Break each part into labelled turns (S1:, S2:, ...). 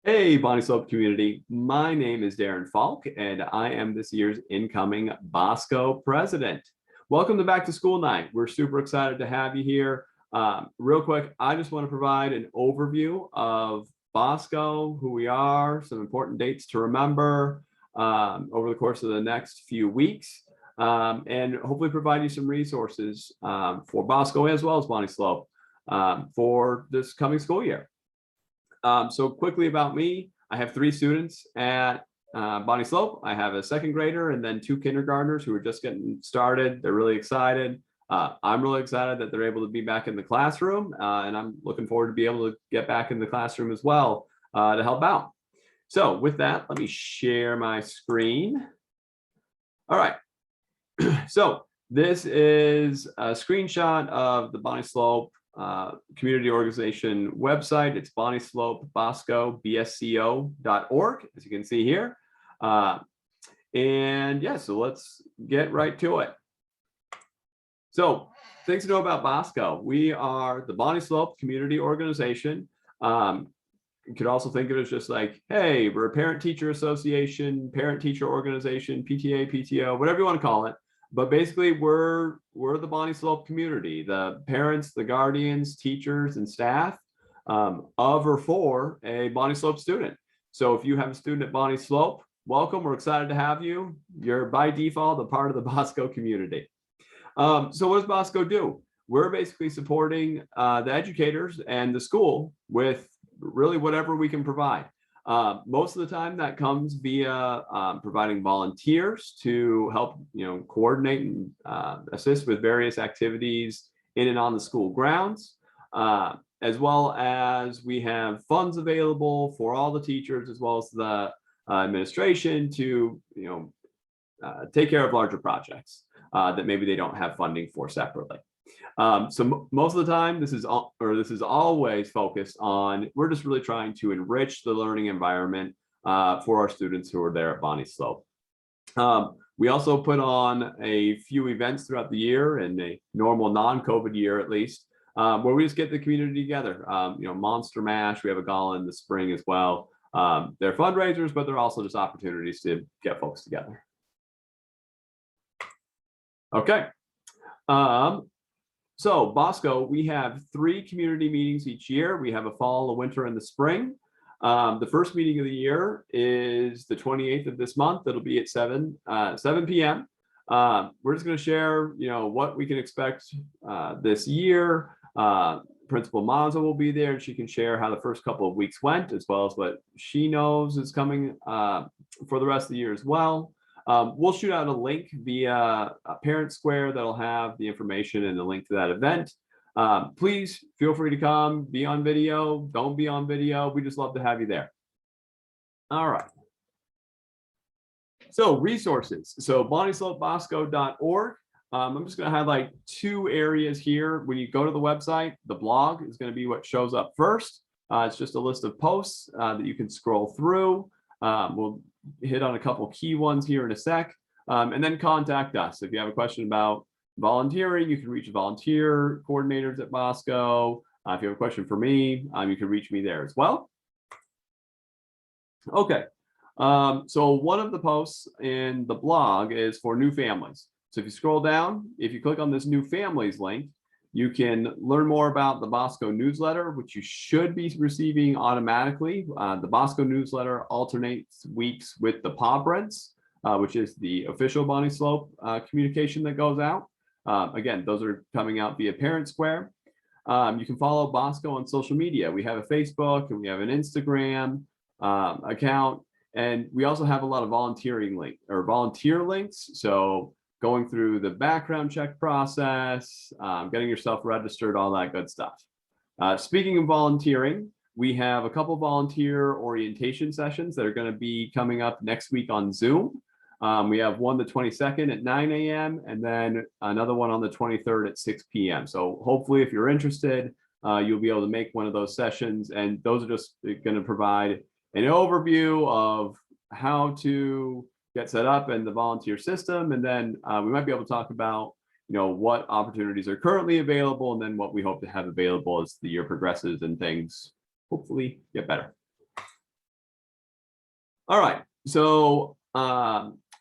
S1: Hey, Bonnie Slope community. My name is Darren Falk, and I am this year's incoming BSCO president. Welcome to Back to School Night. We're super excited to have you here. Real quick, I just want to provide an overview of BSCO, who we are, some important dates to remember over the course of the next few weeks, and hopefully provide you some resources for BSCO as well as Bonnie Slope for this coming school year. So quickly about me, I have 3 students at Bonnie Slope. I have a 2nd grader and then 2 kindergartners who are just getting started. They're really excited. I'm really excited that they're able to be back in the classroom, and I'm looking forward to be able to get back in the classroom as well to help out. So with that, let me share my screen. All right. So this is a screenshot of the Bonnie Slope community organization website. It's Bonnie Slope BSCO, BSCO.org, as you can see here. And yeah, so let's get right to it. So things to know about BSCO. We are the Bonnie Slope community organization. You could also think of it as just like, hey, we're a parent-teacher association, parent-teacher organization, PTA, PTO, whatever you want to call it. But basically, we're the Bonnie Slope community, the parents, the guardians, teachers, and staff of or for a Bonnie Slope student. So if you have a student at Bonnie Slope, welcome. We're excited to have you. You're by default a part of the BSCO community. So what does BSCO do? We're basically supporting the educators and the school with really whatever we can provide. Most of the time that comes via providing volunteers to help, coordinate and assist with various activities in and on the school grounds, as well as we have funds available for all the teachers as well as the administration to, take care of larger projects that maybe they don't have funding for separately. So most of the time, this is always focused on, we're just really trying to enrich the learning environment for our students who are there at Bonnie Slope. We also put on a few events throughout the year, in a normal non-COVID year at least, where we just get the community together. Monster Mash, we have a gala in the spring as well. They're fundraisers, but they're also just opportunities to get folks together. Okay. So BSCO, we have 3 community meetings each year. We have a fall, a winter, and the spring. The first meeting of the year is the 28th of this month. It'll be at 7 p.m. We're just going to share, what we can expect this year. Principal Mazza will be there, and she can share how the first couple of weeks went, as well as what she knows is coming for the rest of the year as well. We'll shoot out a link via Parent Square that'll have the information and the link to that event. Please feel free to come, be on video, don't be on video. We just love to have you there. All right. So resources. So BonnieSlopeBosco.org. I'm just going to highlight 2 areas here. When you go to the website, the blog is going to be what shows up first. It's just a list of posts that you can scroll through. We'll hit on a couple key ones here in a sec, and then contact us. If you have a question about volunteering, you can reach volunteer coordinators at BSCO. If you have a question for me, you can reach me there as well. Okay, so one of the posts in the blog is for new families. So if you scroll down, if you click on this new families link, you can learn more about the BSCO newsletter, which you should be receiving automatically. The BSCO newsletter alternates weeks with the POBREDS, which is the official Bonnie Slope communication that goes out. Again, those are coming out via Parent Square. You can follow BSCO on social media. We have a Facebook and we have an Instagram account, and we also have a lot of volunteering volunteer links. So going through the background check process, getting yourself registered, all that good stuff. Speaking of volunteering, we have a couple volunteer orientation sessions that are going to be coming up next week on Zoom. We have one the 22nd at 9 a.m. and then another one on the 23rd at 6 p.m. So hopefully if you're interested, you'll be able to make one of those sessions, and those are just going to provide an overview of how to get set up in the volunteer system, and then we might be able to talk about what opportunities are currently available, and then what we hope to have available as the year progresses and things hopefully get better. All right, so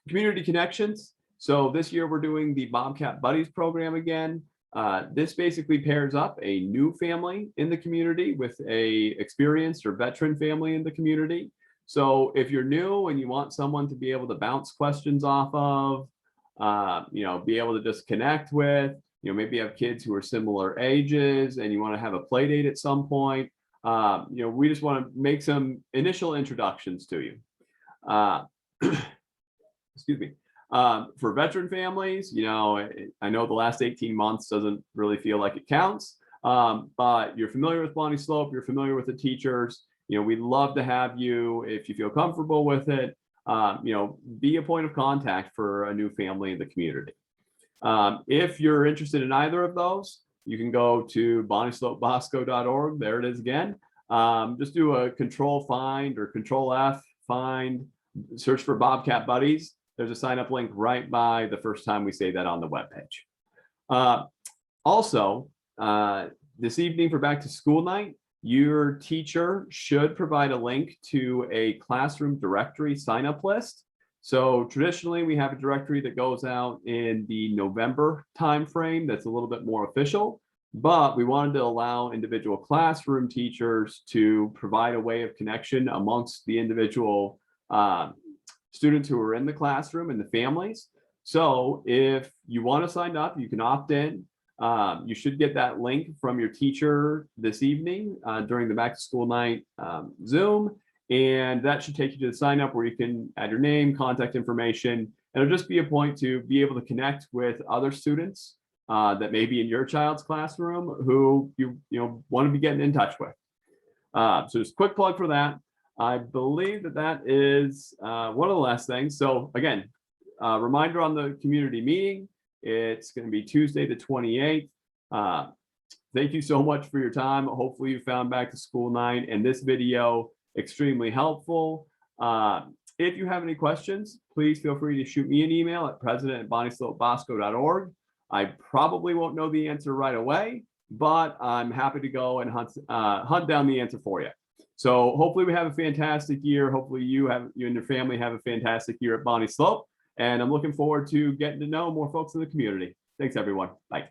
S1: community connections. So this year we're doing the Bobcat Buddies program again. This basically pairs up a new family in the community with a experienced or veteran family in the community. So if you're new and you want someone to be able to bounce questions off of, be able to just connect with, maybe you have kids who are similar ages and you want to have a play date at some point. We just want to make some initial introductions to you. Excuse me. For veteran families, I know the last 18 months doesn't really feel like it counts, but you're familiar with Bonnie Slope, you're familiar with the teachers. We'd love to have you, if you feel comfortable with it, be a point of contact for a new family in the community. If you're interested in either of those, you can go to bonnieslopebosco.org. There it is again. Just do a control find or control F find, search for Bobcat Buddies. There's a sign up link right by the first time we say that on the webpage. Also, this evening for back to school night, your teacher should provide a link to a classroom directory sign up list. So traditionally we have a directory that goes out in the November timeframe that's a little bit more official, but we wanted to allow individual classroom teachers to provide a way of connection amongst the individual students who are in the classroom and the families. So if you want to sign up, you can opt in. You should get that link from your teacher this evening during the back to school night Zoom. And that should take you to the sign up where you can add your name, contact information, and it'll just be a point to be able to connect with other students that may be in your child's classroom who you want to be getting in touch with. So just a quick plug for that. I believe that is one of the last things. So again, reminder on the community meeting. It's going to be Tuesday the 28th. Thank you so much for your time. Hopefully you found back to school night and this video extremely helpful. If you have any questions, please feel free to shoot me an email at president@bonnieslopebosco.org. I probably won't know the answer right away, but I'm happy to go and hunt down the answer for you. So hopefully we have a fantastic year. Hopefully you and your family have a fantastic year at Bonnie Slope. And I'm looking forward to getting to know more folks in the community. Thanks, everyone. Bye.